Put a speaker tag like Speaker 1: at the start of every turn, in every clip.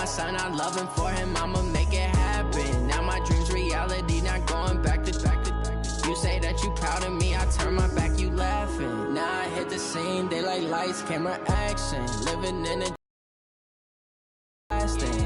Speaker 1: my son I love him, for him I'ma make it happen. Now my dream's reality, not going back to. You say that you proud of me, I turn my back, you laughing. Now I hit the scene, they like lights, camera, action. Living in a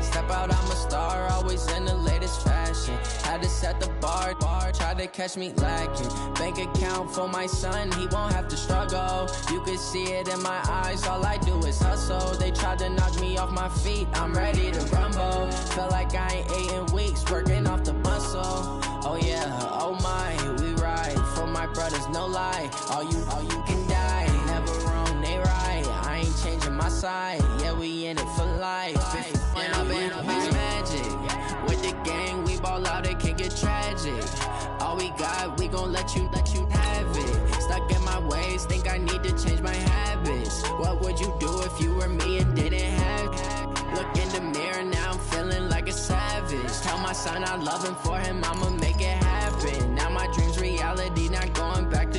Speaker 1: step out, I'm a star, always in the latest fashion. Had to set the bar, try to catch me lacking. Bank account for my son, he won't have to struggle. You can see it in my eyes, all I do is hustle. They tried to knock me off my feet, I'm ready to rumble. Felt like I ain't ate in weeks, working off the muscle. Oh yeah, oh my, we ride for my brothers, no lie. All you can die, never wrong, they right. I ain't changing my side, yeah, we in it for life. And I've been magic. With the gang, we ball out, it can get tragic. All we got, we gon' let you have it. Stuck in my ways, think I need to change my habits. What would you do if you were me and didn't have it? Look in the mirror, now I'm feeling like a savage. Tell my son I love him, for him I'ma make it happen. Now my dream's reality, not going back to.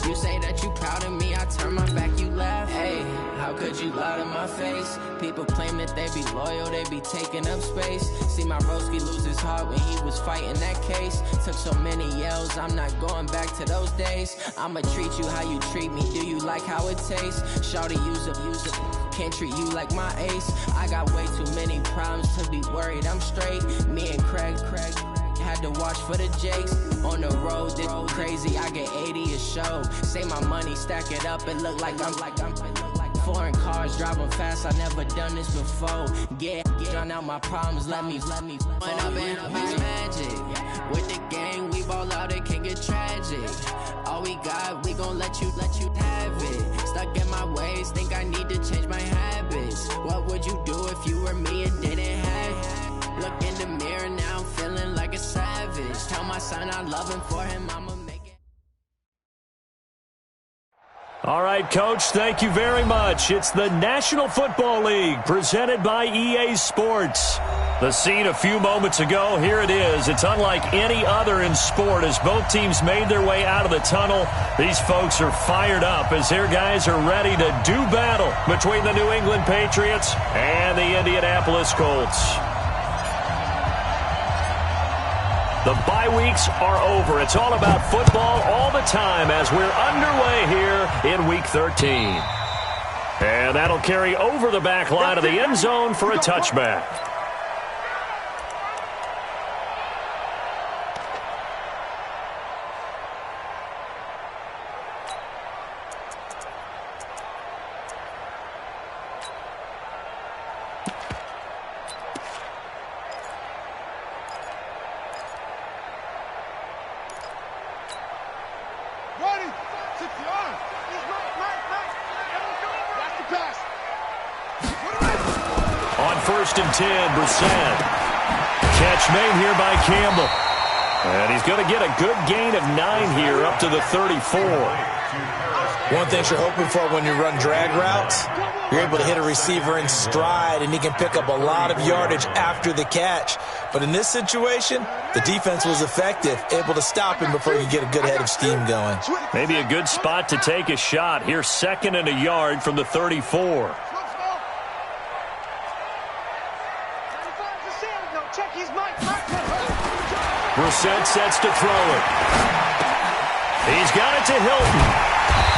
Speaker 1: You say that you proud of me, I turn my back, you laugh. Hey, how could you lie to my face? People claim that they be loyal, they be taking up space. See my broski lose his heart when he was fighting that case. Took so many yells, I'm not going back to those days. I'ma treat you how you treat me, do you like how it tastes? Shawty, use it, can't treat you like my ace. I got way too many problems to be worried, I'm straight. Me and Craig had to watch for the Jakes. On the road, this crazy, I get 80 a show. Say my money, stack it up, it look like I'm foreign cars, driving fast, I never done this before. Drown out my problems, let me. When I've been magic. With the gang, we ball out, it can get tragic. All we got, we gon' let you have it. Stuck in my ways, think I need to change my habits. What would you do if you were me and didn't have it? Look in the mirror, now I'm feeling like a savage. Tell my son I love him, for him I'ma make it.
Speaker 2: All right, Coach, thank you very much. It's the National Football League presented by EA Sports. The scene a few moments ago, here it is. It's unlike any other in sport as both teams made their way out of the tunnel. These folks are fired up as their guys are ready to do battle between the New England Patriots and the Indianapolis Colts. The bye weeks are over. It's all about football all the time as we're underway here in Week 13. And that'll carry over the back line of the end zone for a touchback. First and 10, Brissett. Catch made here by Campbell. And he's going to get a good gain of 9 here up to the 34.
Speaker 3: One thing you're hoping for when you run drag routes, you're able to hit a receiver in stride, and he can pick up a lot of yardage after the catch. But in this situation, the defense was effective, able to stop him before he could get a good head of steam going.
Speaker 2: Maybe a good spot to take a shot. Here's 2nd and a yard from the 34. Brissett sets to throw it. He's got it to Hilton.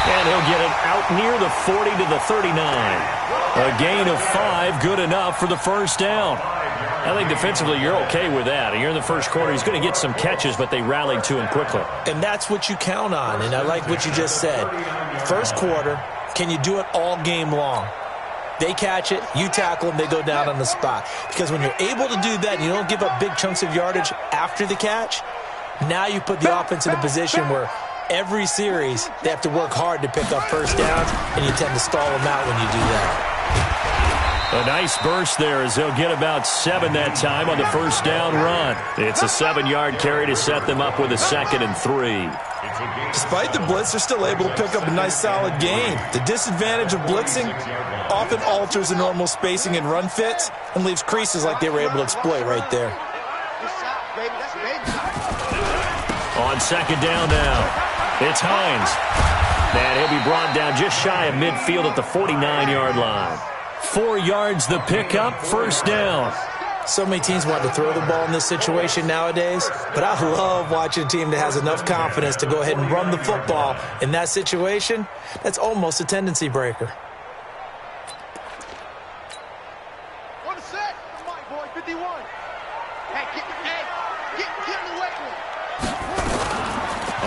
Speaker 2: And he'll get it out near the 40 to the 39. A gain of 5, good enough for the first down. I think defensively you're okay with that. Here in the first quarter, he's going to get some catches, but they rallied to him quickly.
Speaker 3: And that's what you count on, and I like what you just said. First quarter, can you do it all game long? They catch it, you tackle them, they go down on the spot. Because when you're able to do that and you don't give up big chunks of yardage after the catch, now you put the offense in a position where every series they have to work hard to pick up first downs, and you tend to stall them out when you do that.
Speaker 2: A nice burst there as they'll get about 7 that time on the first down run. It's a 7-yard carry to set them up with a 2nd and 3.
Speaker 3: Despite the blitz, they're still able to pick up a nice solid gain. The disadvantage of blitzing often alters the normal spacing and run fits and leaves creases like they were able to exploit right there.
Speaker 2: On 2nd down now, it's Hines. And he'll be brought down just shy of midfield at the 49-yard line. 4 yards the pickup, first down.
Speaker 3: So many teams want to throw the ball in this situation nowadays, but I love watching a team that has enough confidence to go ahead and run the football in that situation. That's almost a tendency breaker.
Speaker 4: On the set, my boy, 51. Hey, get him away from him.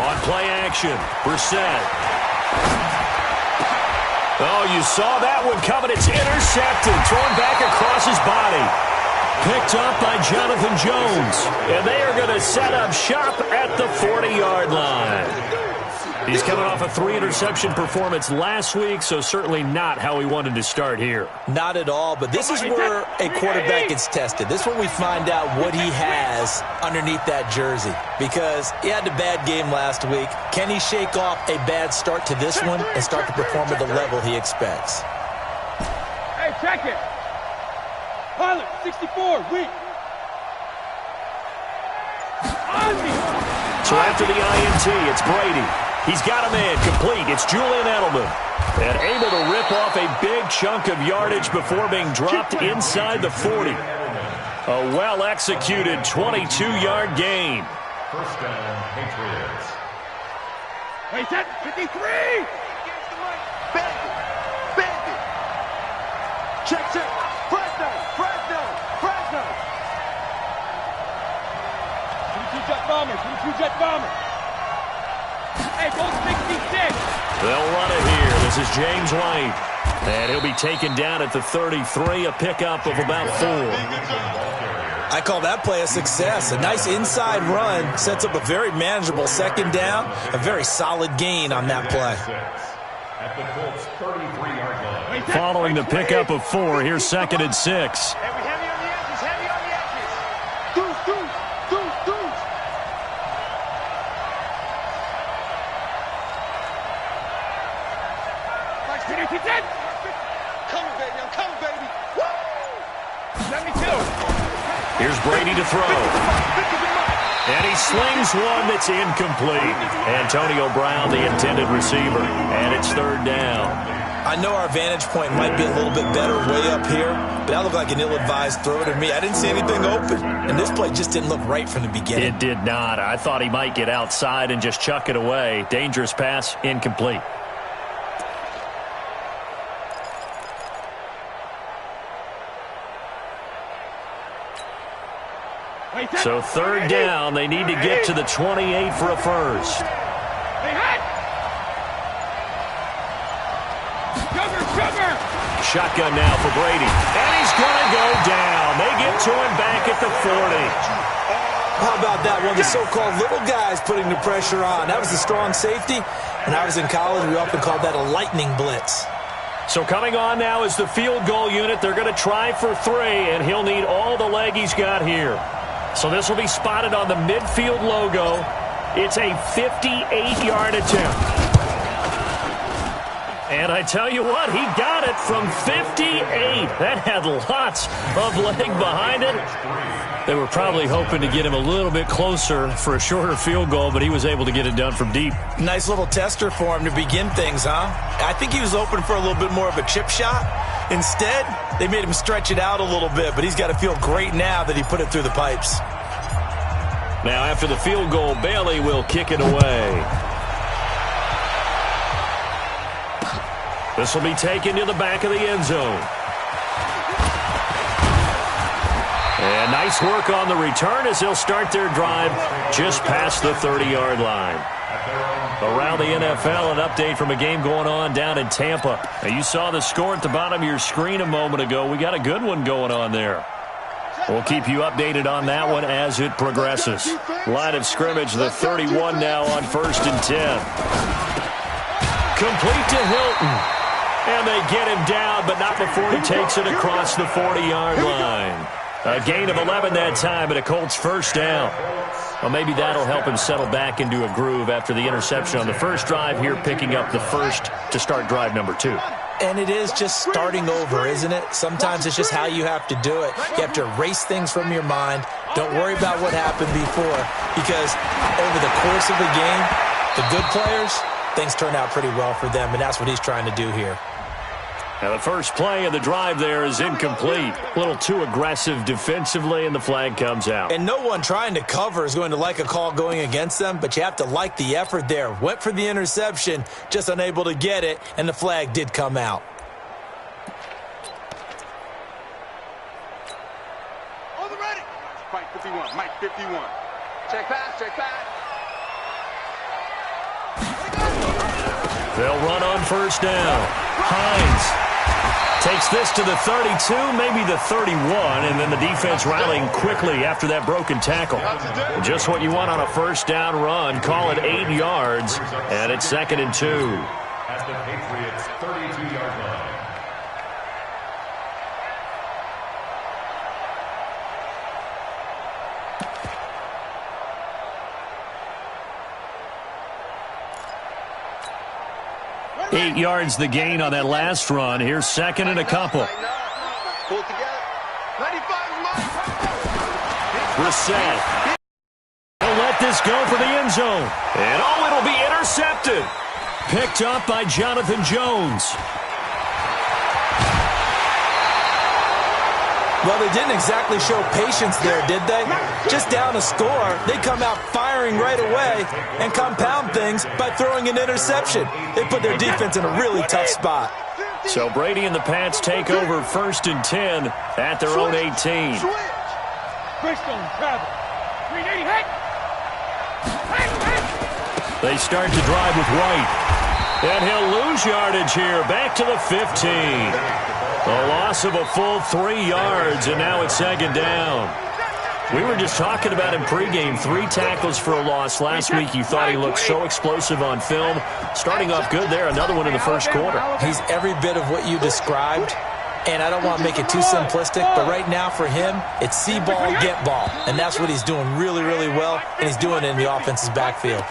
Speaker 2: On play action, Brissett. Oh, you saw that one coming. It's intercepted, thrown back across his body. Picked up by Jonathan Jones. And they are going to set up shop at the 40-yard line. He's coming off a 3-interception performance last week, so certainly not how he wanted to start here.
Speaker 3: Not at all, but this is where a quarterback gets tested. This is where we find out what he has underneath that jersey. Because he had a bad game last week. Can he shake off a bad start to this one and start to perform at the level he expects?
Speaker 4: Hey, check it. Pilot, 64, weak.
Speaker 2: So after the INT, it's Brady. He's got a man complete. It's Julian Edelman. And able to rip off a big chunk of yardage before being dropped inside the 40. A well-executed 22-yard gain.
Speaker 5: First down, Patriots.
Speaker 4: Wait, that's 53. Bandit. Check. Fresno. 22 jet bomber. Hey, go 66.
Speaker 2: They'll run it here. This is James White. And he'll be taken down at the 33, a pickup of about 4.
Speaker 3: I call that play a success. A nice inside run sets up a very manageable second down, a very solid gain on that play.
Speaker 5: At the Colts 33-yard line.
Speaker 2: Following the pickup of 4, here's 2nd and 6.
Speaker 4: Hey, we heavy on the edges. Deuce. I'm coming, baby. Woo! 72.
Speaker 2: Here's Brady to throw. And he slings one that's incomplete. Antonio Brown, the intended receiver. And it's 3rd down.
Speaker 3: I know our vantage point might be a little bit better way up here, but that looked like an ill-advised throw to me. I didn't see anything open, and this play just didn't look right from the beginning.
Speaker 2: It did not. I thought he might get outside and just chuck it away. Dangerous pass, incomplete. So 3rd down, they need to get to the 28 for a first.
Speaker 4: Sugar.
Speaker 2: Shotgun now for Brady. And he's going to go down. They get to him back at the 40.
Speaker 3: How about that? One of the so-called little guys putting the pressure on. That was a strong safety. When I was in college, we often called that a lightning blitz.
Speaker 2: So coming on now is the field goal unit. They're going to try for 3, and he'll need all the leg he's got here. So this will be spotted on the midfield logo. It's a 58-yard attempt. And I tell you what, he got it from 58. That had lots of leg behind it. They were probably hoping to get him a little bit closer for a shorter field goal, but he was able to get it done from deep.
Speaker 3: Nice little tester for him to begin things, huh? I think he was open for a little bit more of a chip shot. Instead, they made him stretch it out a little bit, but he's got to feel great now that he put it through the pipes.
Speaker 2: Now, after the field goal, Bailey will kick it away. This will be taken to the back of the end zone. And nice work on the return as they'll start their drive just past the 30-yard line. Around the NFL, an update from a game going on down in Tampa. Now, you saw the score at the bottom of your screen a moment ago. We got a good one going on there. We'll keep you updated on that one as it progresses. Line of scrimmage, the 31 now on 1st and 10. Complete to Hilton. And they get him down, but not before he takes it across the 40-yard line. A gain of 11 that time, and a Colts first down. Well, maybe that'll help him settle back into a groove after the interception on the first drive here, picking up the first to start drive number 2.
Speaker 3: And it is just starting over, isn't it? Sometimes it's just how you have to do it. You have to erase things from your mind. Don't worry about what happened before, because over the course of the game, the good players, things turn out pretty well for them, and that's what he's trying to do here.
Speaker 2: Now the first play of the drive there is incomplete. A little too aggressive defensively, and the flag comes out.
Speaker 3: And no one trying to cover is going to like a call going against them, but you have to like the effort there. Went for the interception, just unable to get it, and the flag did come out.
Speaker 4: On the ready. Mike 51, Mike 51. Check pass, check pass.
Speaker 2: They'll run on first down. Hines takes this to the 32, maybe the 31, and then the defense rallying quickly after that broken tackle. Just what you want on a first down run. Call it 8 yards, and it's 2nd and 2.
Speaker 5: At the Patriots' 32-yard line.
Speaker 2: Eight yards the gain on that last run. Here's 2nd and a couple.
Speaker 4: Pull it together. 95 is mine.
Speaker 2: Brissett. He'll let this go for the end zone. And oh, it'll be intercepted. Picked up by Jonathan Jones.
Speaker 3: Well, they didn't exactly show patience there, did they? Just down a score, they come out firing right away and compound things by throwing an interception. They put their defense in a really tough spot.
Speaker 2: So Brady and the Pats take over 1st and 10 at their own 18.
Speaker 4: Crystal and travel. 380 hit.
Speaker 2: They start to drive with White. And he'll lose yardage here. Back to the 15. A loss of a full 3 yards, and now it's 2nd down. We were just talking about him pregame. 3 tackles for a loss last week. You thought he looked so explosive on film. Starting off good there. Another one in the first quarter.
Speaker 3: He's every bit of what you described, and I don't want to make it too simplistic, but right now for him, it's see ball, get ball. And that's what he's doing really, really well, and he's doing it in the offense's backfield.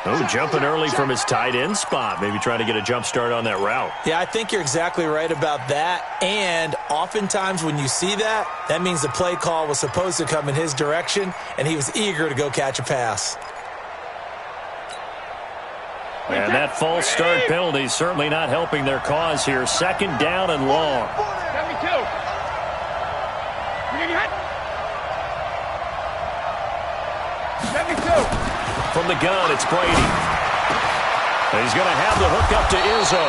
Speaker 2: Oh, jumping early from his tight end spot. Maybe trying to get a jump start on that route.
Speaker 3: Yeah, I think you're exactly right about that. And oftentimes when you see that, that means the play call was supposed to come in his direction, and he was eager to go catch a pass.
Speaker 2: And that false start penalty is certainly not helping their cause here. 2nd down and long.
Speaker 4: 72.
Speaker 2: From the gun, it's Brady. He's going to have the hook up to Izzo.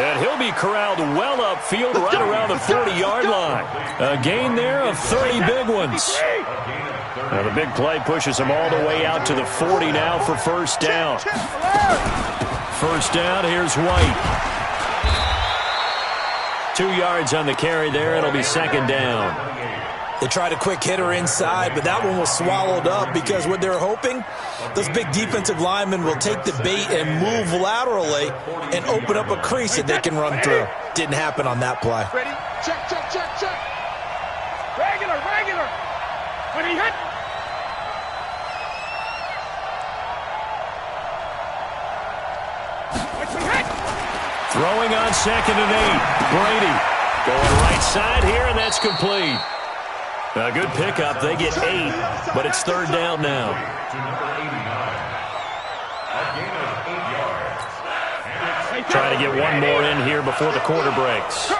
Speaker 2: And he'll be corralled well upfield right around the 40-yard line. A gain there of 30 big ones. Now the big play pushes him all the way out to the 40 now for first down. First down, here's White. 2 yards on the carry there. It'll be 2nd down.
Speaker 3: They tried a quick hitter inside, but that one was swallowed up because what they're hoping, those big defensive linemen will take the bait and move laterally and open up a crease that they can run through. Didn't happen on that play.
Speaker 4: Ready? Check, check, check, check. Regular, regular. When he hit.
Speaker 2: Throwing on 2nd and 8. Brady going right side here, and that's complete. A good pickup. They get 8, but it's 3rd down now.
Speaker 5: To number 89. A gain of 8 yards.
Speaker 2: Trying to get one more in here before the quarter breaks.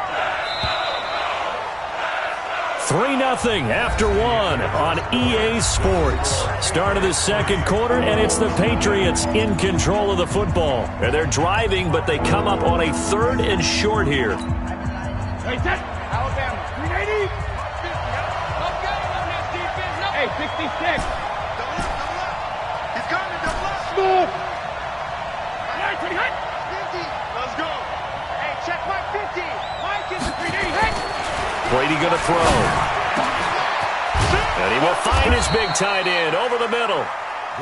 Speaker 2: 3-0 after 1 on EA Sports. Start of the 2nd quarter, and it's the Patriots in control of the football. And they're driving, but they come up on a 3rd and short here.
Speaker 4: Alabama, 380. Hey, 66. Double up, double up. He's coming, double up. Smooth. Right, pretty hot. 50. Let's go. Hey, check my 50. Mike is a 380 hit.
Speaker 2: Brady going to throw. And he will find his big tight end over the middle.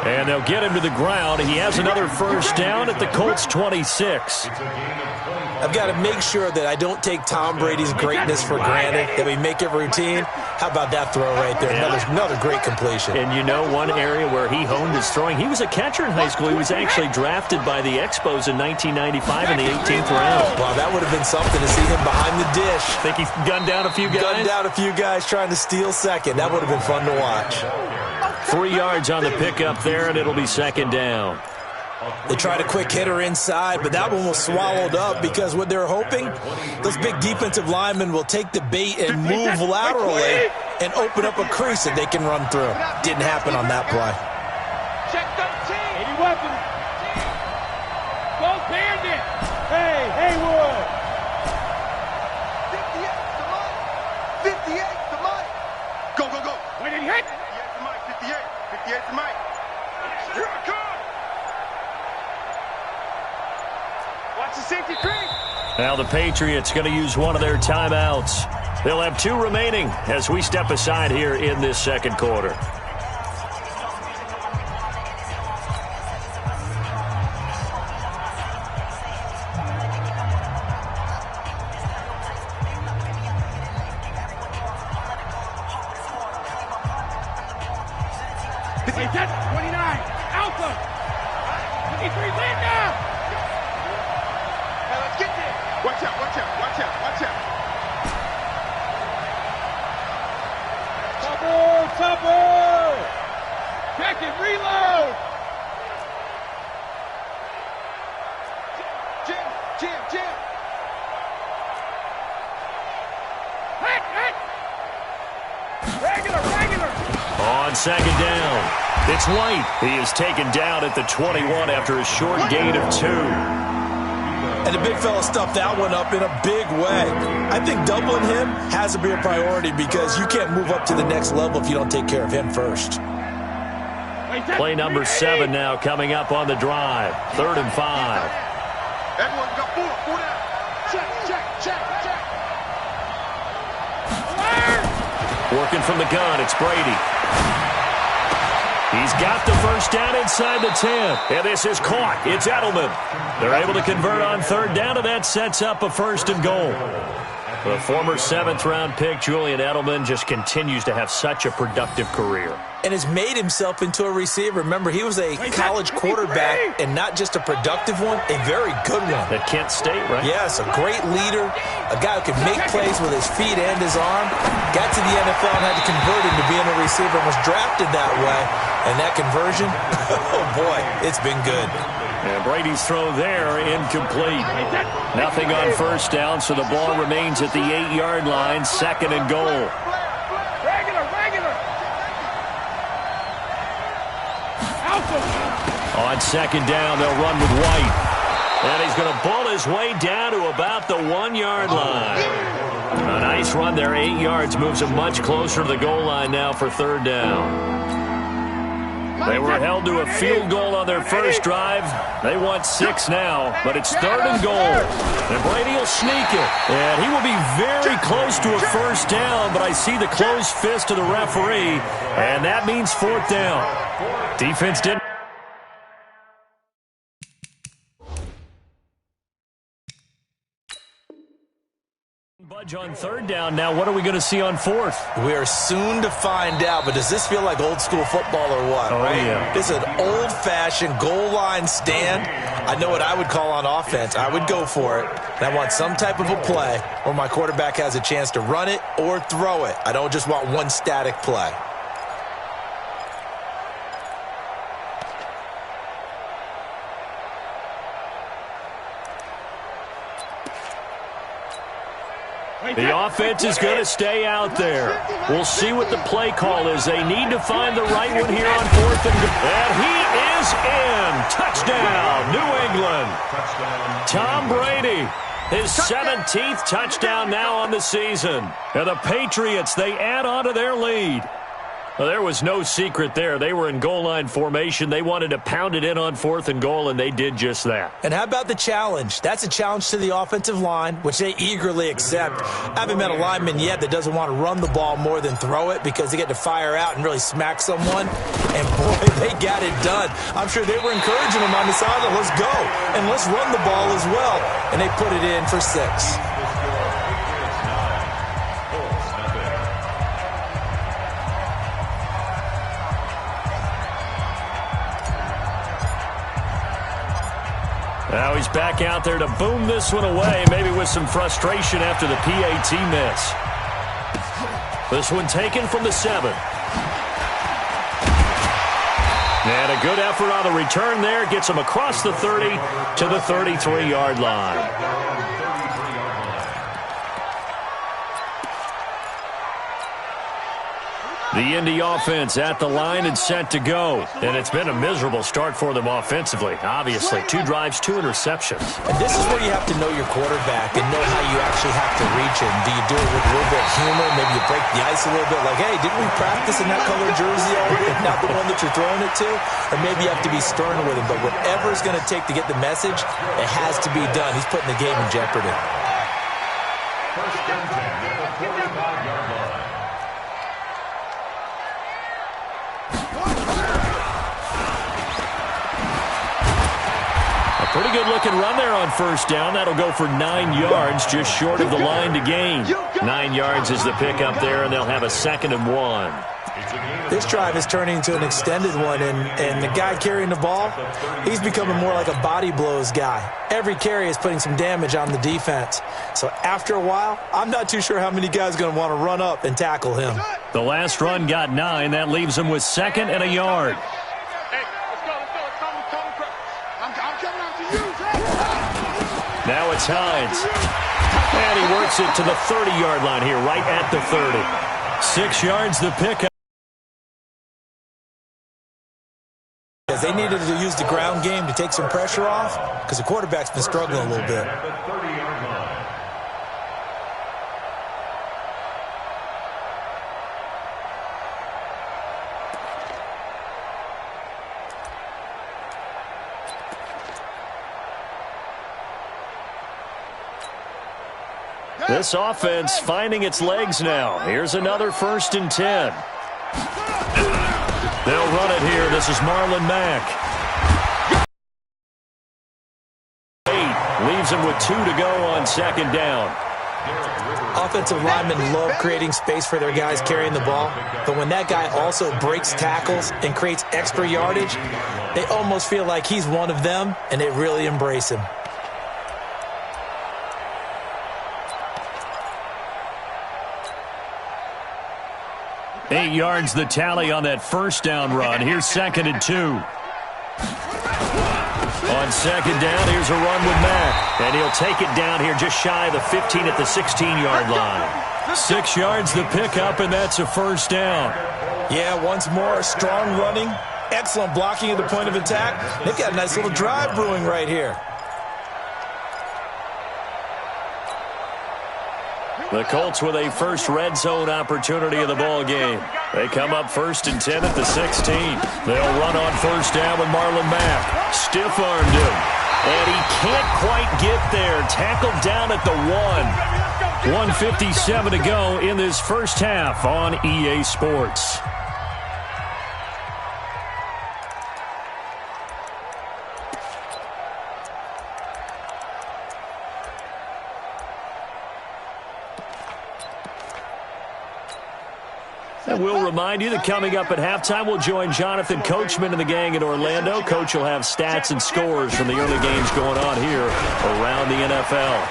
Speaker 2: And they'll get him to the ground. He has another first down at the Colts 26.
Speaker 3: I've got to make sure that I don't take Tom Brady's greatness for granted, that we make it routine. How about that throw right there? Another great completion.
Speaker 2: And you know one area where he honed his throwing, he was a catcher in high school. He was actually drafted by the Expos in 1995 in the 18th round.
Speaker 3: Wow, that would have been something to see him behind the dish.
Speaker 2: Think he gunned down a few guys?
Speaker 3: Gunned down a few guys trying to steal second. That would have been fun to watch.
Speaker 2: 3 yards on the pickup there, and it'll be 2nd down.
Speaker 3: They tried a quick hitter inside, but that one was swallowed up because what they're hoping, those big defensive linemen will take the bait and move laterally and open up a crease that they can run through. Didn't happen on that play.
Speaker 4: Check 13. 80 weapons. Go Bandit. Hey, Haywood. 58 to Mike. 58 to Mike. Go, go, go. Wait, did he hit? 58 to Mike. 58. 58 to Mike. Here I come. Watch the safety creep.
Speaker 2: Now the Patriots going to use one of their timeouts. They'll have 2 remaining as we step aside here in this second quarter.
Speaker 4: Wait, that's 29. Alpha. 53. Land down. Now let's get there. Watch out, watch out, watch out, watch out. Topper. Check it, reload. Jim. Hit. Regular.
Speaker 2: On second down, it's White. He is taken down at the 21 after a short gain of 2.
Speaker 3: And the big fella stuffed that one up in a big way. I think doubling him has to be a priority because you can't move up to the next level if you don't take care of him first.
Speaker 2: Play number 7 now coming up on the drive. 3rd and 5.
Speaker 4: Everyone got 4 down. Check.
Speaker 2: Working from the gun, it's Brady. He's got the first down inside the 10. And this is caught. It's Edelman. They're able to convert on 3rd down, and that sets up a 1st and goal. The former 7th-round pick, Julian Edelman, just continues to have such a productive career.
Speaker 3: And has made himself into a receiver. Remember, he was a college quarterback, and not just a productive one, a very good one.
Speaker 2: At Kent State, right?
Speaker 3: Yes, a great leader, a guy who can make plays with his feet and his arm. Got to the NFL and had to convert into being a receiver and was drafted that way. And that conversion, oh boy, it's been good.
Speaker 2: And Brady's throw there, incomplete. Nothing on 1st down, so the ball remains at the 8-yard line, 2nd and goal.
Speaker 4: Regular.
Speaker 2: On 2nd down, they'll run with White. And he's going to bull his way down to about the 1-yard line. A nice run there, 8 yards, moves him much closer to the goal line now for 3rd down. They were held to a field goal on their first drive. They want 6 now, but it's 3rd and goal. And Brady will sneak it. And he will be very close to a 1st down, but I see the closed fist of the referee, and that means 4th down. Defense didn't. Budge on 3rd down. Now, what are we going to see on 4th?
Speaker 3: We are soon to find out, but does this feel like old school football or what?
Speaker 2: Oh,
Speaker 3: right?
Speaker 2: Yeah.
Speaker 3: This is an old-fashioned goal line stand. I know what I would call on offense. I would go for it. And I want some type of a play where my quarterback has a chance to run it or throw it. I don't just want one static play.
Speaker 2: The offense is going to stay out there. We'll see what the play call is. They need to find the right one here on 4th and goal. And he is in. Touchdown, New England. Tom Brady, his 17th touchdown now on the season. And the Patriots, they add on to their lead. Well, there was no secret there. They were in goal line formation. They wanted to pound it in on 4th and goal, and they did just that.
Speaker 3: And how about the challenge? That's a challenge to the offensive line, which they eagerly accept. I haven't met a lineman yet that doesn't want to run the ball more than throw it because they get to fire out and really smack someone. And, boy, they got it done. I'm sure they were encouraging them on the sideline. Let's go, and let's run the ball as well. And they put it in for 6.
Speaker 2: Now he's back out there to boom this one away, maybe with some frustration after the PAT miss. This one taken from the 7. And a good effort on the return there. Gets him across the 30 to the 33-yard line. The Indy offense at the line and set to go. And it's been a miserable start for them offensively. Obviously, 2 drives, 2 interceptions.
Speaker 3: And this is where you have to know your quarterback and know how you actually have to reach him. Do you do it with a little bit of humor? Maybe you break the ice a little bit. Like, hey, didn't we practice in that color jersey already? Not the one that you're throwing it to? Or maybe you have to be stern with him. But whatever it's going to take to get the message, it has to be done. He's putting the game in jeopardy.
Speaker 5: First and 10 at the 45-yard line.
Speaker 2: Pretty good-looking run there on first down. That'll go for 9 yards, just short of the line to gain. 9 yards is the pickup there, and they'll have a 2nd and 1.
Speaker 3: This drive is turning into an extended one, and the guy carrying the ball, he's becoming more like a body blows guy. Every carry is putting some damage on the defense. So after a while, I'm not too sure how many guys are going to want to run up and tackle him.
Speaker 2: The last run got 9. That leaves him with 2nd and a yard. Now it's Hines. And he works it to the 30-yard line here, right at the 30. 6 yards the pickup.
Speaker 3: Because they needed to use the ground game to take some pressure off, because the quarterback's been struggling a little bit.
Speaker 2: This offense finding its legs now. Here's another 1st and 10. They'll run it here. This is Marlon Mack. 8 leaves him with 2 to go on 2nd down.
Speaker 3: Offensive linemen love creating space for their guys carrying the ball, but when that guy also breaks tackles and creates extra yardage, they almost feel like he's one of them, and they really embrace him.
Speaker 2: 8 yards the tally on that first down run. Here's 2nd and 2. On 2nd down, here's a run with Mack. And he'll take it down here just shy of the 15 at the 16-yard line. 6 yards the pickup, and that's a 1st down.
Speaker 3: Yeah, once more, strong running, excellent blocking at the point of attack. They've got a nice little drive brewing right here.
Speaker 2: The Colts with a first red zone opportunity of the ball game. They come up 1st and 10 at the 16. They'll run on 1st down with Marlon Mack. Stiff-armed him. And he can't quite get there. Tackled down at the 1. 1:57 to go in this first half on EA Sports. And we'll remind you that coming up at halftime, we'll join Jonathan Coachman and the gang in Orlando. Coach will have stats and scores from the early games going on here around the NFL.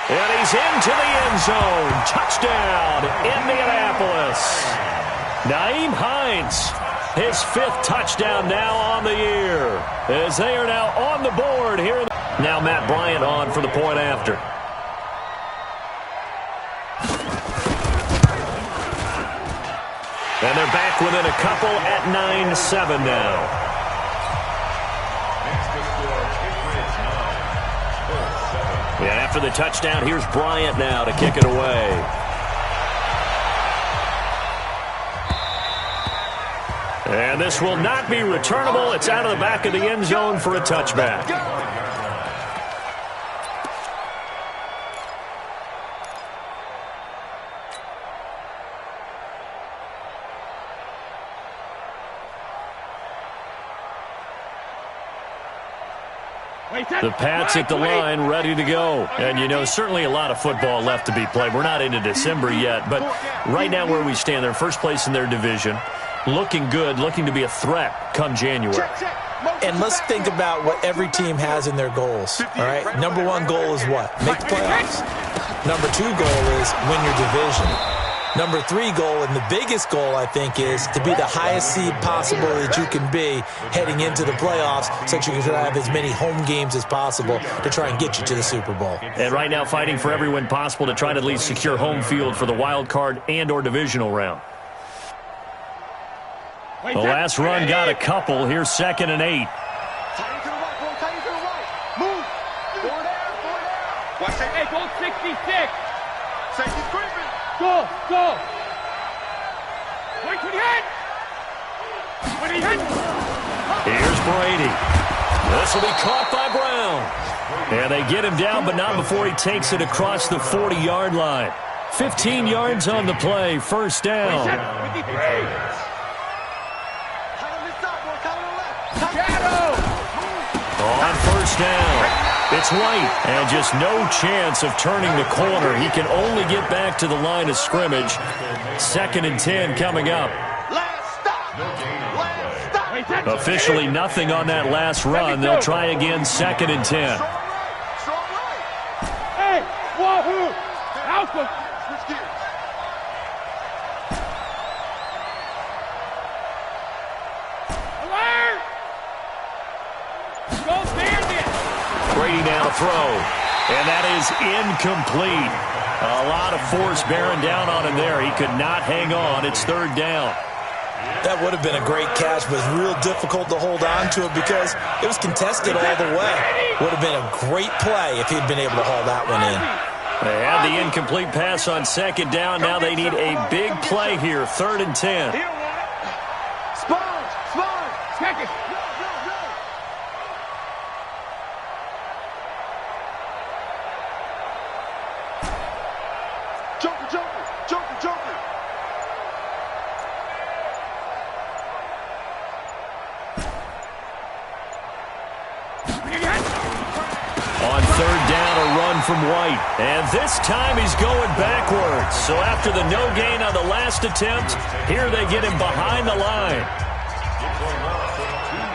Speaker 2: And he's into the end zone. Touchdown, Indianapolis. Nyheim Hines, his 5th touchdown now on the year, as they are now on the board here. Now Matt Bryant on for the point after. And they're back within a couple at 9-7 now. Yeah, after the touchdown, here's Bryant now to kick it away. And this will not be returnable. It's out of the back of the end zone for a touchback. The Pats at the line, ready to go. And, you know, certainly a lot of football left to be played. We're not into December yet, but right now where we stand, they're first place in their division. Looking good, looking to be a threat come January.
Speaker 3: And let's think about what every team has in their goals, all right? Number 1 goal is what? Make the playoffs. Number 2 goal is win your division. Number 3 goal, and the biggest goal, I think, is to be the highest seed possible that you can be heading into the playoffs so that you can have as many home games as possible to try and get you to the Super Bowl.
Speaker 2: And right now fighting for every win possible to try to at least secure home field for the wild card and or divisional round. The last run got a couple. Here's 2nd and 8.
Speaker 4: Watch it. Hey, go 66. Safety's creeping. Go. Wait when he hit. When he hit.
Speaker 2: Here's Brady. This will be caught by Brown. And they get him down, but not before he takes it across the 40-yard line. 15 yards on the play. First down. On first down. It's White, and just no chance of turning the corner. He can only get back to the line of scrimmage. 2nd and 10 coming up. Officially nothing on that last run. They'll try again, 2nd and 10.
Speaker 4: Hey, wahoo! Alpha! Alert! Go Bandit!
Speaker 2: Brady now to throw, and that is incomplete. A lot of force bearing down on him there. He could not hang on. It's 3rd down.
Speaker 3: That would have been a great catch, but it's real difficult to hold on to it because it was contested all the way. Would have been a great play if he'd been able to haul that one in.
Speaker 2: They had the incomplete pass on 2nd down. Now they need a big play here, 3rd and 10.
Speaker 4: Sponge! Check it! Joker!
Speaker 2: On 3rd down, a run from White. And this time he's going backwards. So after the no gain on the last attempt, here they get him behind the line.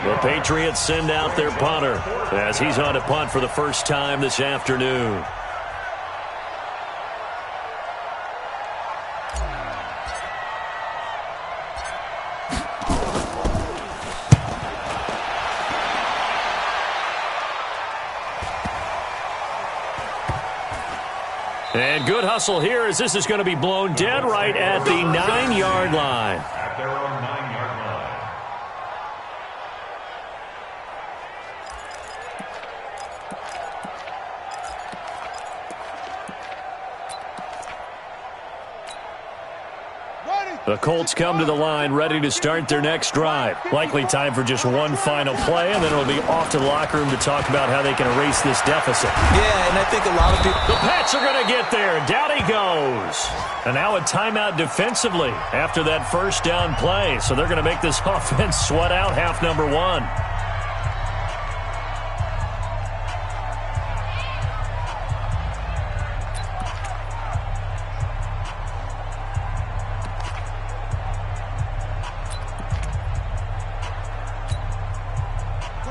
Speaker 2: The Patriots send out their punter as he's on a punt for the first time this afternoon. And good hustle here as this is going to be blown dead right at the 9-yard line.
Speaker 5: At their own 9-yard line.
Speaker 2: The Colts come to the line ready to start their next drive. Likely time for just one final play, and then it'll be off to the locker room to talk about how they can erase this deficit.
Speaker 3: Yeah, and I think a lot of people...
Speaker 2: The Pats are going to get there. Down he goes. And now a timeout defensively after that first down play. So they're going to make this offense sweat out half number 1.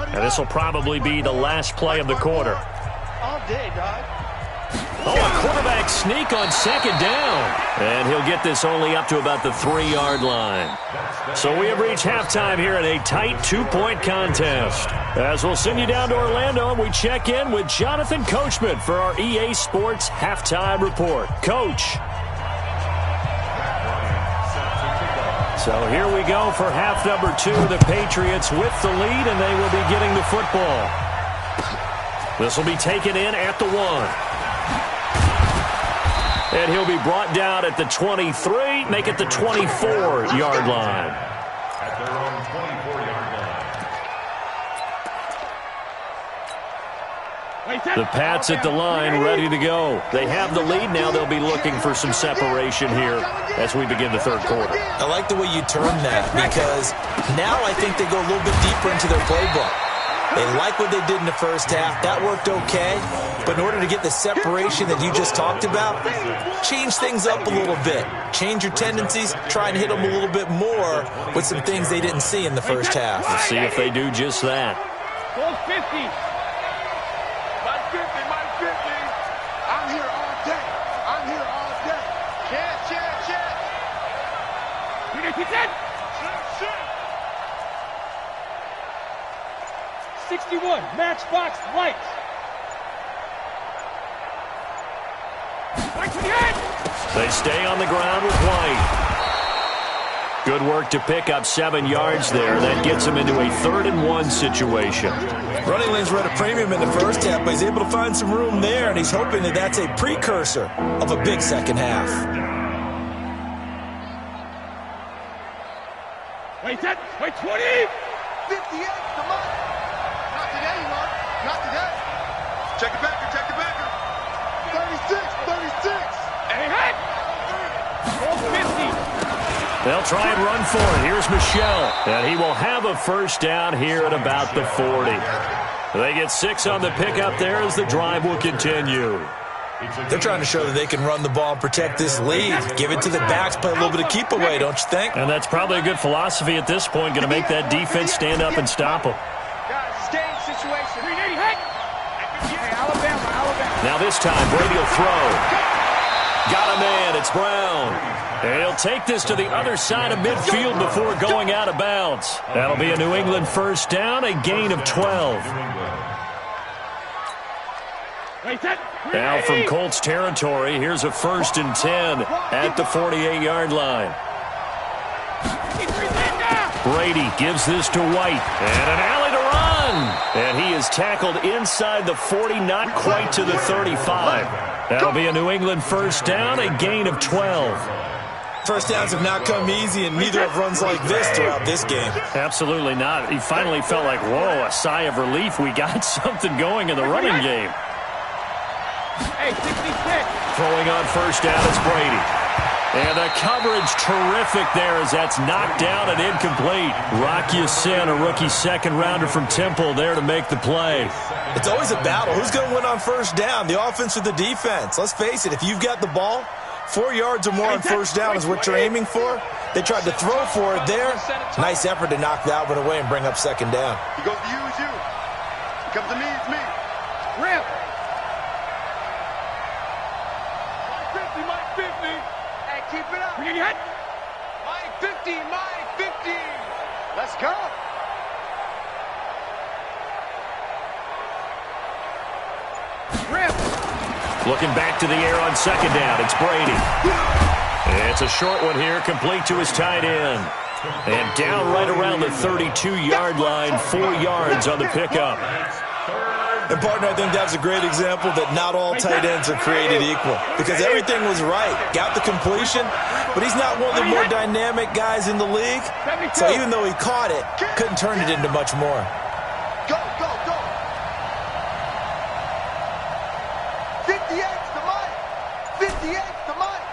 Speaker 2: And this will probably be the last play of the quarter.
Speaker 4: All day, dog.
Speaker 2: Oh, a quarterback sneak on 2nd down. And he'll get this only up to about the 3-yard line. So we have reached halftime here in a tight 2-point contest. As we'll send you down to Orlando, and we check in with Jonathan Coachman for our EA Sports Halftime Report. Coach. So here we go for half number 2. The Patriots with the lead, and they will be getting the football. This will be taken in at the 1. And he'll be brought down at the 23, make it the 24-yard line.
Speaker 5: At their own 24-yard line.
Speaker 2: The Pats at the line, ready to go. They have the lead now. They'll be looking for some separation here as we begin the third quarter.
Speaker 3: I like the way you term that because now I think they go a little bit deeper into their playbook. They like what they did in the first half. That worked okay. But in order to get the separation that you just talked about, change things up a little bit. Change your tendencies. Try and hit them a little bit more with some things they didn't see in the first half.
Speaker 2: Let's see if they do just that.
Speaker 4: Goal 50. Mike 50. I'm here all day. Check. 61, matchbox lights. Right to the end.
Speaker 2: They stay on the ground with White. Good work to pick up 7 yards there. That gets him into a 3rd-and-1 situation.
Speaker 3: Running lanes were at a premium in the first half, but he's able to find some room there, and he's hoping that that's a precursor of a big second half.
Speaker 4: Wait, 10, wait, 20.
Speaker 6: 58, come on. Not today, Mark. Not today. Check the backer, check the backer. 36, 36.
Speaker 4: Hey, hit. 50.
Speaker 2: They'll try and run for it. Here's Michelle, and he will have a first down here at about the 40. They get 6 on the pickup there as the drive will continue.
Speaker 3: They're trying to show that they can run the ball and protect this lead. Give it to the backs, play a little bit of keep away, don't you think?
Speaker 2: And that's probably a good philosophy at this point, going to make that defense stand up and stop them.
Speaker 4: Guys, game situation. 380, hey, Alabama.
Speaker 2: Now this time, Brady will throw. Got a man, it's Brown. And he'll take this to the other side of midfield before going out of bounds. That'll be a New England first down, a gain of 12. Now from Colts territory, here's a 1st and 10 at the 48-yard line. Brady gives this to White, and an alley to run. And he is tackled inside the 40, not quite to the 35. That'll be a New England first down, a gain of 12.
Speaker 3: First downs have not come easy, and neither have runs like this throughout this game.
Speaker 2: Absolutely not. He finally felt like, whoa, a sigh of relief. We got something going in the running game.
Speaker 4: Hey, 66.
Speaker 2: Throwing on first down is Brady. And the coverage terrific there as that's knocked down and incomplete. Rock Ya-Sin, a rookie second-rounder from Temple, there to make the play.
Speaker 3: It's always a battle. Who's going to win on first down, the offense or the defense? Let's face it, if you've got the ball, 4 yards or more on first down is what you're aiming for. They tried to throw for it there. Nice effort to knock that one away and bring up second down.
Speaker 6: He goes to you, it's you. He comes to me, it's me.
Speaker 4: Rip.
Speaker 6: My 50. Hey, keep it up. My 50. Let's go.
Speaker 4: Rip.
Speaker 2: Looking back to the air on second down, it's Brady. It's a short one here, complete to his tight end. And down right around the 32-yard line, 4 yards on the pickup.
Speaker 3: And, partner, I think that's a great example that not all tight ends are created equal. Because everything was right. Got the completion, but he's not one of the more dynamic guys in the league. So even though he caught it, couldn't turn it into much more.
Speaker 6: Go. 58's the money. 58's the money.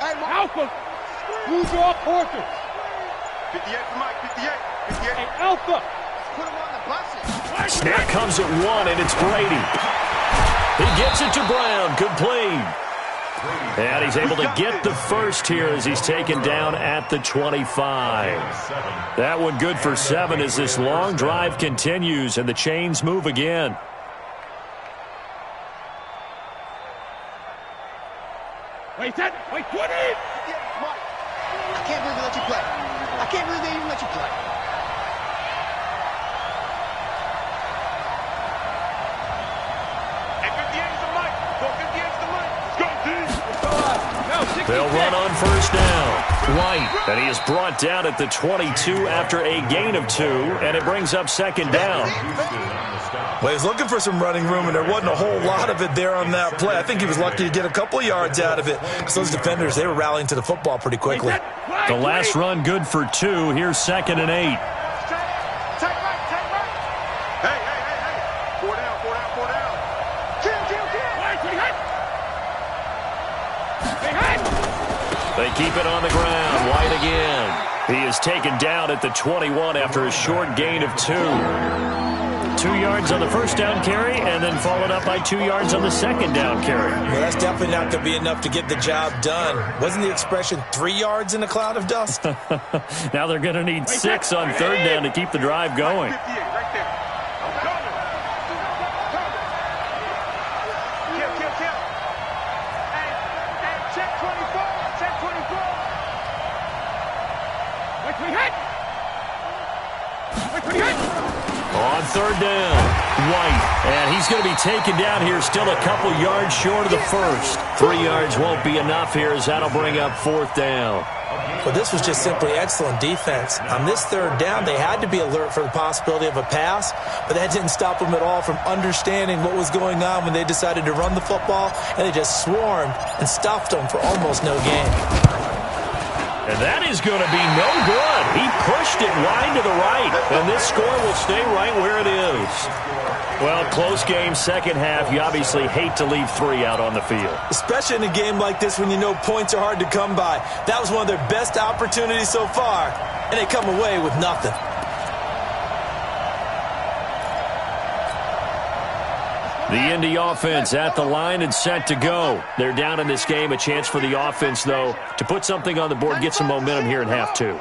Speaker 6: Hey,
Speaker 4: Alpha. Lose your horses.
Speaker 6: 58 for Mike. 58.
Speaker 4: Hey, Alpha.
Speaker 6: Put him on the buses.
Speaker 2: Snap comes at 1, and it's Brady. He gets it to Brown, complete. And he's able to get the first here as he's taken down at the 25. That one good for 7 as this long drive continues and the chains move again.
Speaker 4: Wait, 10. Wait, 20.
Speaker 6: Mike, I can't believe they let you play. I can't believe they even let you play.
Speaker 2: They'll run on first down. White, and he is brought down at the 22 after a gain of 2, and it brings up second down.
Speaker 3: Well, he was looking for some running room, and there wasn't a whole lot of it there on that play. I think he was lucky to get a couple yards out of it because those defenders, they were rallying to the football pretty quickly.
Speaker 2: The last run good for 2. Here's 2nd and 8.
Speaker 6: Take right. Hey. 4 down. Kill.
Speaker 2: They keep it on the ground. White again. He is taken down at the 21 after a short gain of 2. 2 yards on the first down carry, and then followed up by 2 yards on the second down carry.
Speaker 3: Well, that's definitely not going to be enough to get the job done. Wasn't the expression 3 yards in a cloud of dust?
Speaker 2: Now they're going to need 6 on third down to keep the drive going.
Speaker 6: 58, right there. Kill. Hey, check 24.
Speaker 2: On third down, White. And he's going to be taken down here, still a couple yards short of the first. 3 yards won't be enough here, as that'll bring up fourth down.
Speaker 3: Well, this was just simply excellent defense. On this third down, they had to be alert for the possibility of a pass, but that didn't stop them at all from understanding what was going on when they decided to run the football, and they just swarmed and stuffed them for almost no gain.
Speaker 2: And that is going to be no good. He pushed it wide to the right, and this score will stay right where it is. Well, close game, second half. You obviously hate to leave 3 out on the field.
Speaker 3: Especially in a game like this when you know points are hard to come by. That was one of their best opportunities so far, and they come away with nothing.
Speaker 2: The Indy offense at the line and set to go. They're down in this game. A chance for the offense, though, to put something on the board, get some momentum here in half 2.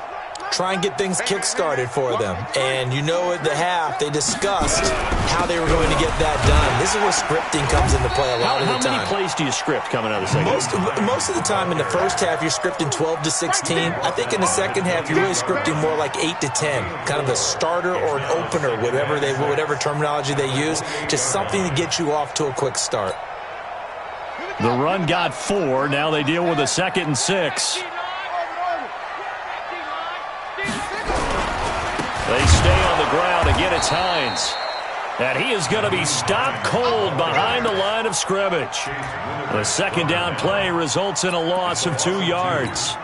Speaker 3: Try and get things kick-started for them. And you know at the half, they discussed how they were going to get that done. This is where scripting comes into play a lot of the time.
Speaker 2: How many plays do you script coming out of the second half?
Speaker 3: Most of the time in the first half, you're scripting 12 to 16. I think in the second half, you're really scripting more like 8 to 10. Kind of a starter or an opener, whatever terminology they use. Just something to get you off to a quick start.
Speaker 2: The run got 4. Now they deal with a 2nd and 6. They stay on the ground. Again, it's Hines. And he is going to be stopped cold behind the line of scrimmage. The second down play results in a loss of 2 yards.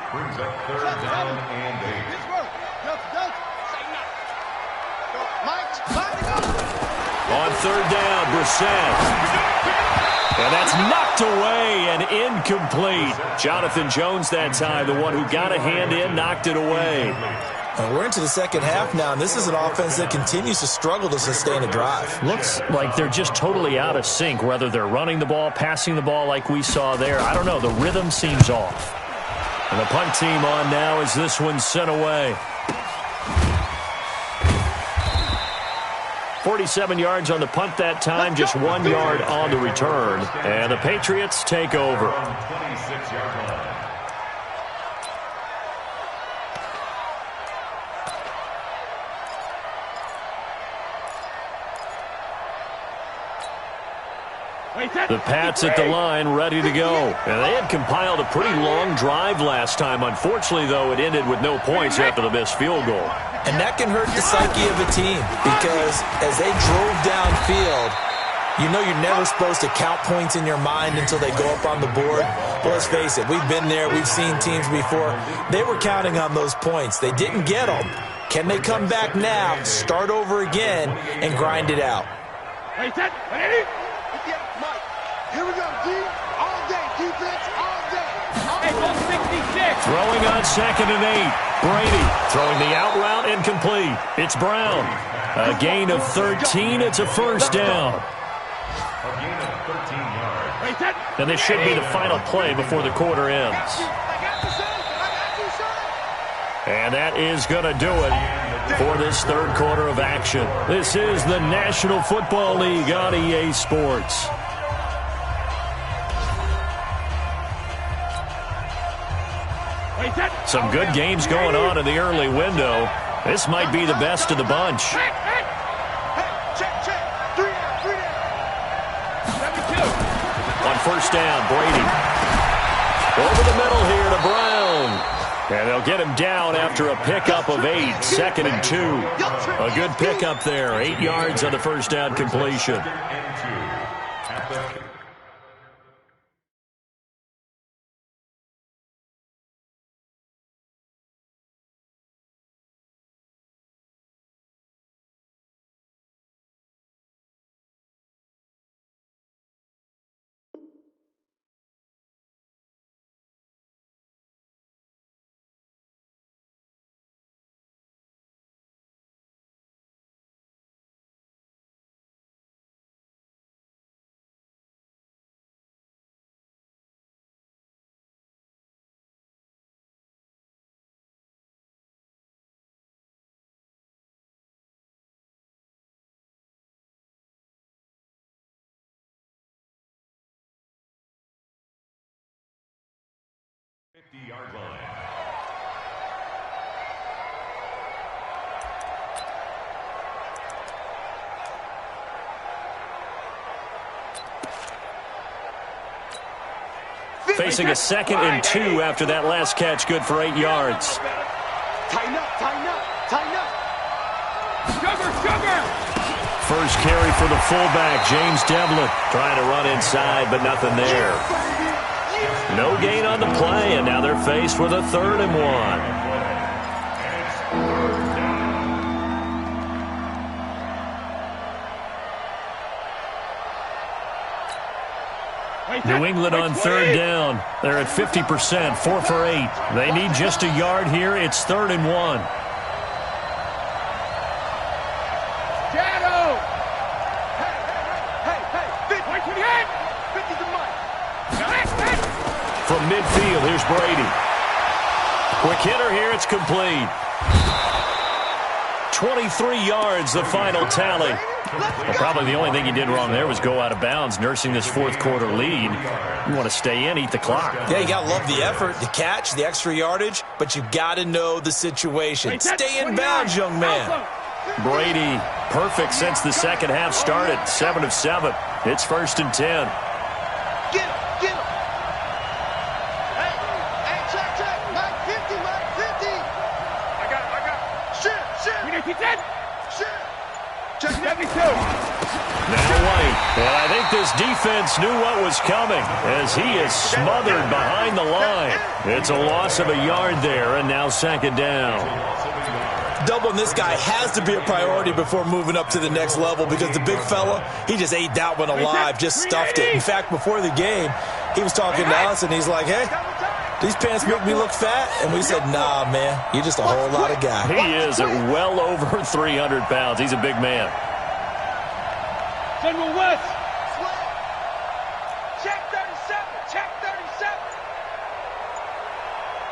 Speaker 2: On third down, Brissett. And that's knocked away and incomplete. Jonathan Jones that time, the one who got a hand in, knocked it away.
Speaker 3: We're into the second half now, and this is an offense that continues to struggle to sustain a drive.
Speaker 2: Looks like they're just totally out of sync, whether they're running the ball, passing the ball like we saw there. I don't know. The rhythm seems off. And the punt team on now as this one's sent away. 47 yards on the punt that time, just 1 yard on the return. And the Patriots take over. The Pats at the line, ready to go. And they had compiled a pretty long drive last time. Unfortunately, though, it ended with no points after the missed field goal.
Speaker 3: And that can hurt the psyche of a team because as they drove downfield, you know you're never supposed to count points in your mind until they go up on the board. But let's face it, we've been there. We've seen teams before. They were counting on those points. They didn't get them. Can they come back now, start over again, and grind it out?
Speaker 6: Here we go, D. All day. Defense, all day.
Speaker 4: Hey, 166.
Speaker 2: Throwing on 2nd and 8. Brady throwing the out route incomplete. It's Brown. A gain of 13. It's a first down.
Speaker 5: A gain of 13 yards.
Speaker 2: And this should be the final play before the quarter ends. And that is going to do it for this third quarter of action. This is the National Football League on EA Sports. Some good games going on in the early window. This might be the best of the bunch.
Speaker 6: Check. 3 down.
Speaker 2: On first down, Brady. Over the middle here to Brown. And they'll get him down after a pickup of 8, 2nd and 2. A good pickup there, 8 yards on the first down completion. facing a 2nd and 2 after that last catch, good for 8 yards.
Speaker 4: Tighten up, tighten up, tighten up. Sugar!
Speaker 2: First carry for the fullback, James Devlin, trying to run inside, but nothing there. No gain on the play, and now they're faced with a 3rd and 1. New England on 3rd down. They're at 50%, 4 for 8. They need just a yard here. It's 3rd and 1.
Speaker 4: Shadow! Hey! 50's the money.
Speaker 2: From midfield, here's Brady. Quick hitter here, it's complete. 23 yards, the final tally. Well, probably the only thing he did wrong there was go out of bounds, nursing this 4th quarter lead. You want to stay in, eat the clock.
Speaker 3: Yeah, you got to love the effort, the catch, the extra yardage, but you got to know the situation. Stay in bounds, young man.
Speaker 2: Brady, perfect since the second half started, 7 of 7. It's 1st and 10.
Speaker 6: Get him! Hey, check. Mike 50.
Speaker 4: I got it.
Speaker 6: Shit.
Speaker 4: We need to get.
Speaker 6: Shit. Check
Speaker 4: 72.
Speaker 2: Now White, and I think this defense knew what was coming as he is smothered behind the line. It's a loss of a yard there, and now 2nd down.
Speaker 3: Doubling this guy has to be a priority before moving up to the next level because the big fella, he just ate that one alive, just stuffed it. In fact, before the game, he was talking to us, and he's like, hey, these pants make me look fat? And we said, nah, man, you're just a whole lot of guy.
Speaker 2: He is at well over 300 pounds. He's a big man.
Speaker 4: General West.
Speaker 6: Check 37.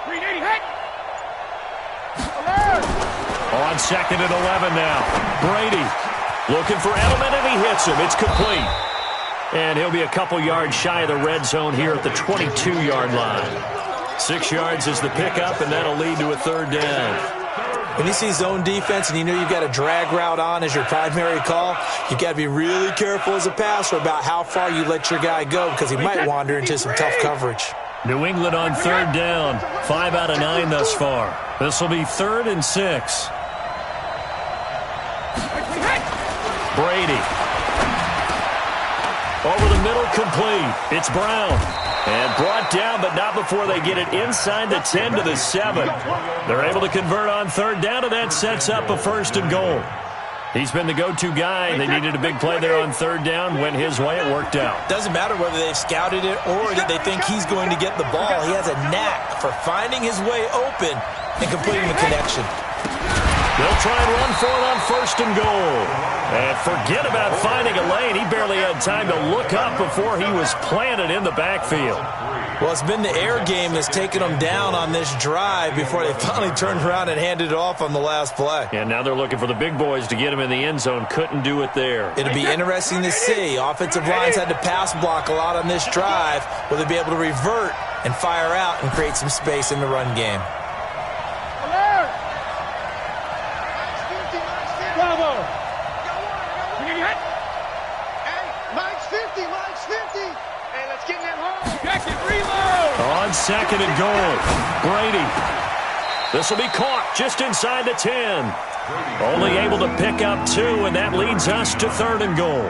Speaker 4: 380 hit.
Speaker 2: On 2nd and 11 now. Brady looking for Edelman, and he hits him. It's complete. And he'll be a couple yards shy of the red zone here at the 22-yard line. 6 yards is the pickup, and that'll lead to a 3rd down.
Speaker 3: When you see zone defense and you know you've got a drag route on as your primary call, you got to be really careful as a passer about how far you let your guy go because he might wander into some tough coverage.
Speaker 2: New England on 3rd down. 5 out of 9 thus far. This will be 3rd and 6. Brady. Over the middle, complete. It's Brown. And brought down, but not before they get it inside the 10 to the 7. They're able to convert on 3rd down, and that sets up a 1st and goal. He's been the go-to guy. They needed a big play there on 3rd down. Went his way. It worked out.
Speaker 3: Doesn't matter whether they've scouted it or that they think he's going to get the ball. He has a knack for finding his way open and completing the connection.
Speaker 2: They'll try and run for it on 1st and goal. And forget about finding a lane. He barely had time to look up before he was planted in the backfield.
Speaker 3: Well, it's been the air game that's taken them down on this drive before they finally turned around and handed it off on the last play.
Speaker 2: And now they're looking for the big boys to get him in the end zone. Couldn't do it there.
Speaker 3: It'll be interesting to see. Offensive lines had to pass block a lot on this drive. Will they be able to revert and fire out and create some space in the run game?
Speaker 4: Bravo.
Speaker 6: Mike's 50. Hey, let's get in that hole.
Speaker 4: Check it, reload.
Speaker 2: On 2nd and goal, Brady. This will be caught just inside the 10. Only able to pick up 2, and that leads us to 3rd and goal.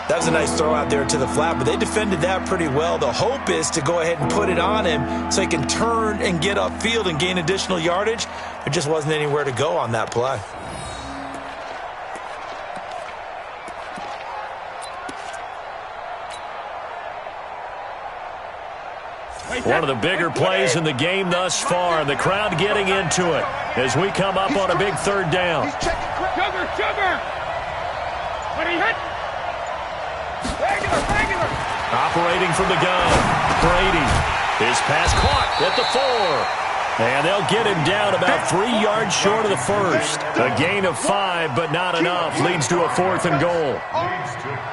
Speaker 3: That was a nice throw out there to the flat, but they defended that pretty well. The hope is to go ahead and put it on him so he can turn and get upfield and gain additional yardage. There just wasn't anywhere to go on that play.
Speaker 2: One of the bigger plays in the game thus far. The crowd getting into it as we come up on a big 3rd down.
Speaker 4: Sugar. What are you hit? Regular.
Speaker 2: Operating from the gun, Brady. His pass caught at the 4. And they'll get him down about 3 yards short of the 1st. A gain of 5, but not enough. Leads to a 4th and goal.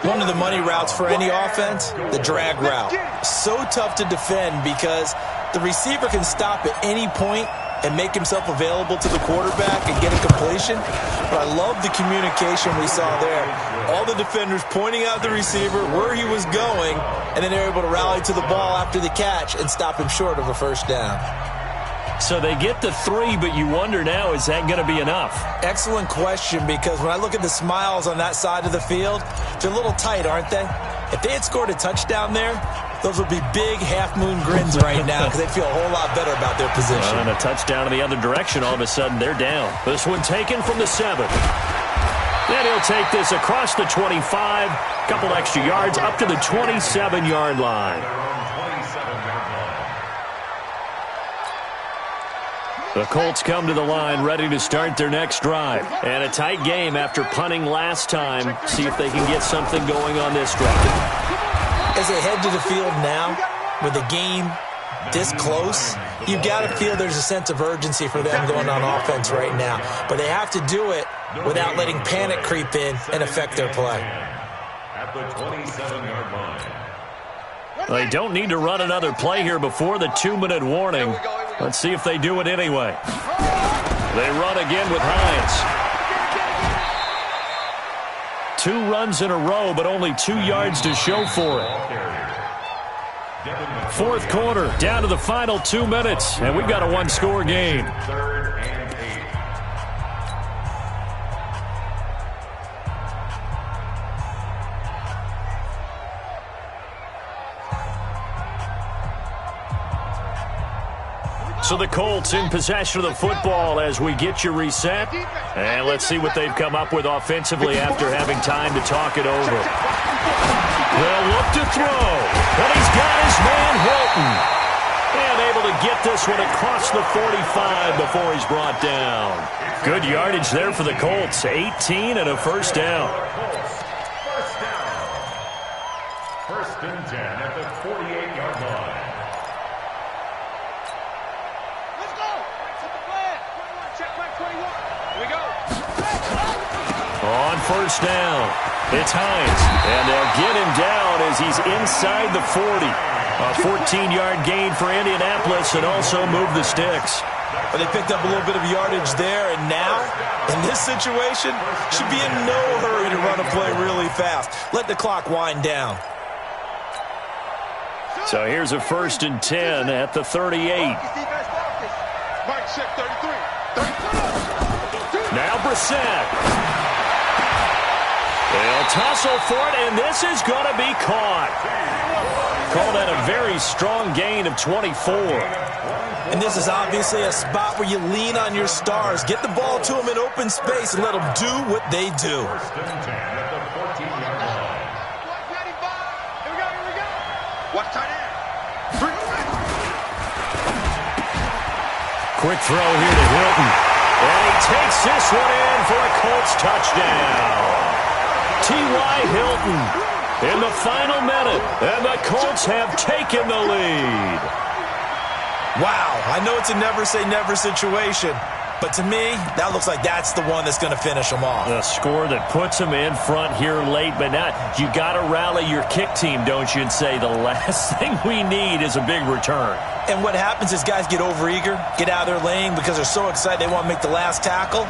Speaker 3: One of the money routes for any offense, the drag route. So tough to defend because the receiver can stop at any point and make himself available to the quarterback and get a completion. But I love the communication we saw there. All the defenders pointing out the receiver, where he was going, and then they're able to rally to the ball after the catch and stop him short of a first down.
Speaker 2: So they get the 3, but you wonder now, is that going to be enough?
Speaker 3: Excellent question, because when I look at the smiles on that side of the field, they're a little tight, aren't they? If they had scored a touchdown there, those would be big half-moon grins right now because they feel a whole lot better about their position.
Speaker 2: And a touchdown in the other direction, all of a sudden they're down. This one taken from the 7. Then he'll take this across the 25, couple extra yards up to the 27-yard line. The Colts come to the line ready to start their next drive. And a tight game after punting last time. See if they can get something going on this drive.
Speaker 3: As they head to the field now, with the game this close, you've got to feel there's a sense of urgency for them going on offense right now. But they have to do it without letting panic creep in and affect their play.
Speaker 5: At the 27-yard line.
Speaker 2: They don't need to run another play here before the 2-minute warning. Let's see if they do it anyway. They run again with Hines. 2 runs in a row, but only 2 yards to show for it. Fourth quarter, down to the final 2 minutes, and we've got a 1-score game.
Speaker 5: Third and 8.
Speaker 2: So the Colts in possession of the football as we get you reset. And let's see what they've come up with offensively after having time to talk it over. They'll look to throw, but he's got his man Hilton. And able to get this one across the 45 before he's brought down. Good yardage there for the Colts. 18 and a first down.
Speaker 5: First and 10 at the 48-yard line.
Speaker 2: On first down, it's Hines, and they'll get him down as he's inside the 40. A 14-yard gain for Indianapolis and also move the sticks.
Speaker 3: But they picked up a little bit of yardage there, and now, in this situation, should be in no hurry to run a play really fast. Let the clock wind down.
Speaker 2: So here's a first and 10 at the 38. Now Brissett. They'll tussle for it, and this is going to be caught. Call that a very strong gain of 24.
Speaker 3: And this is obviously a spot where you lean on your stars. Get the ball to them in open space and let them do what they do.
Speaker 5: First and 10 at the 14-yard line.
Speaker 6: Here we go. Watch tight end.
Speaker 2: Quick throw here to Hilton. And he takes this one in for a Colts touchdown. T.Y. Hilton in the final minute, and the Colts have taken the lead.
Speaker 3: Wow, I know it's a never-say-never situation, but to me, that looks like that's the one that's going to finish them off.
Speaker 2: The score that puts them in front here late, but now you got to rally your kick team, don't you, and say the last thing we need is a big return.
Speaker 3: And what happens is guys get overeager, get out of their lane because they're so excited they want to make the last tackle.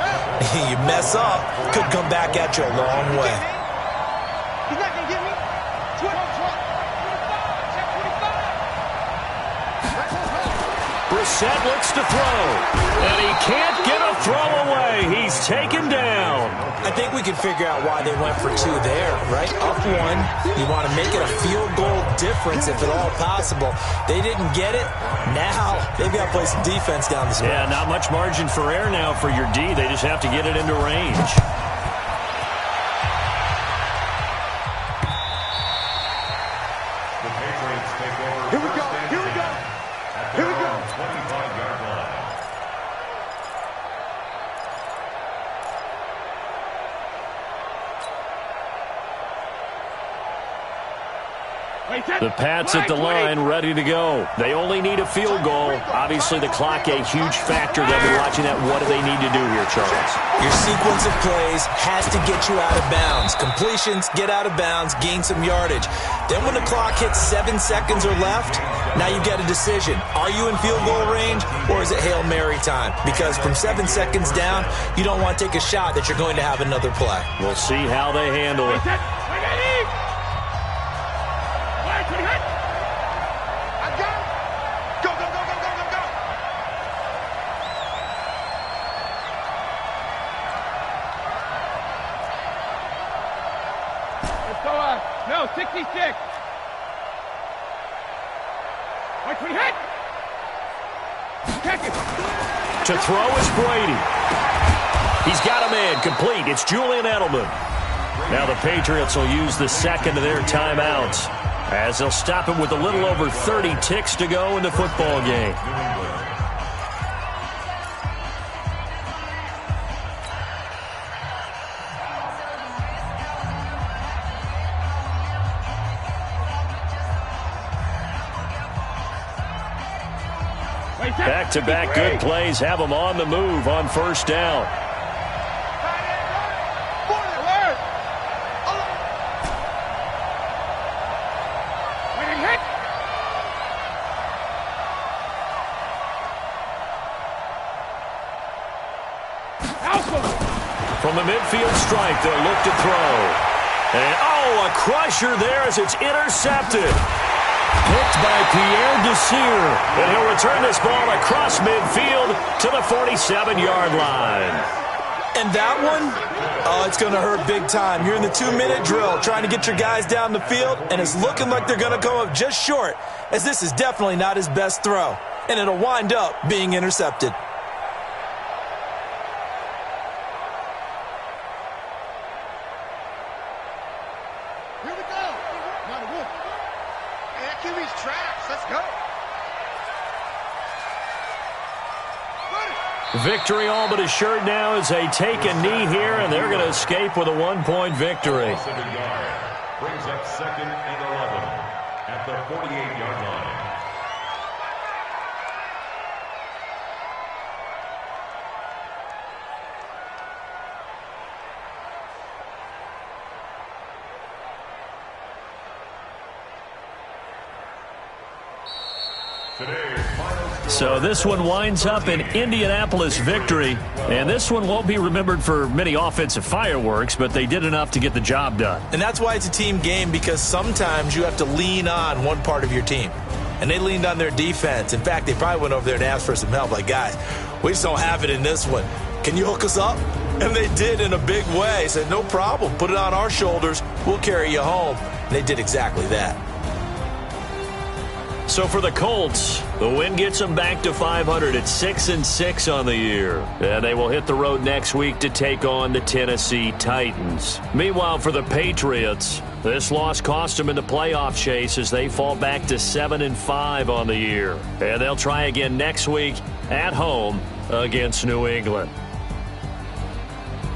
Speaker 3: You mess up, could come back at you a long way.
Speaker 6: He's not going to get me. 25.
Speaker 2: Brissett looks to throw, and he can't get a throw away. He's taken down.
Speaker 3: I think we can figure out why they went for 2 there, right? Up 1, you want to make it a field goal difference if at all possible. They didn't get it. Now they've got to play some defense down the stretch.
Speaker 2: Yeah, not much margin for error now for your D. They just have to get it into range.
Speaker 5: The Patriots take over.
Speaker 6: Here we go.
Speaker 5: At their own 25-yard line.
Speaker 2: The Pats at the line, ready to go. They only need a field goal. Obviously, the clock a huge factor. They'll be watching that. What do they need to do here, Charles?
Speaker 3: Your sequence of plays has to get you out of bounds. Completions, get out of bounds, gain some yardage. Then when the clock hits 7 seconds or left, now you get a decision. Are you in field goal range, or is it Hail Mary time? Because from 7 seconds down, you don't want to take a shot that you're going to have another play.
Speaker 2: We'll see how they handle it.
Speaker 4: No, 66. Watch when he hit. Check it.
Speaker 2: To throw is Brady. He's got a man complete. It's Julian Edelman. Now the Patriots will use the second of their timeouts as they'll stop him with a little over 30 ticks to go in the football game. Back-to-back good plays have them on the move on first down. From the midfield stripe, they'll look to throw. And, a crusher there as it's intercepted. Picked by Pierre Desir. And he'll return this ball across midfield to the 47-yard line.
Speaker 3: And that one, it's going to hurt big time. You're in the 2-minute drill trying to get your guys down the field, and it's looking like they're going to come up just short, as this is definitely not his best throw. And it'll wind up being intercepted.
Speaker 2: Victory all but assured now as they take a knee here, and they're going to escape with a 1-point victory.
Speaker 5: Brings up 2nd and 11 at the 48-yard line.
Speaker 2: So this one winds up an Indianapolis victory, and this one won't be remembered for many offensive fireworks, but they did enough to get the job done.
Speaker 3: And that's why it's a team game, because sometimes you have to lean on one part of your team. And they leaned on their defense. In fact, they probably went over there and asked for some help. Like, guys, we just don't have it in this one. Can you hook us up? And they did in a big way. Said, no problem. Put it on our shoulders. We'll carry you home. And they did exactly that.
Speaker 2: So for the Colts, the win gets them back to 500 at 6-6 on the year. And they will hit the road next week to take on the Tennessee Titans. Meanwhile, for the Patriots, this loss cost them in the playoff chase as they fall back to 7-5 on the year. And they'll try again next week at home against New England.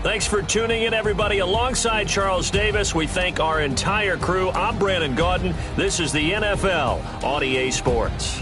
Speaker 2: Thanks for tuning in, everybody. Alongside Charles Davis, we thank our entire crew. I'm Brandon Gaudin. This is the NFL on EA Sports.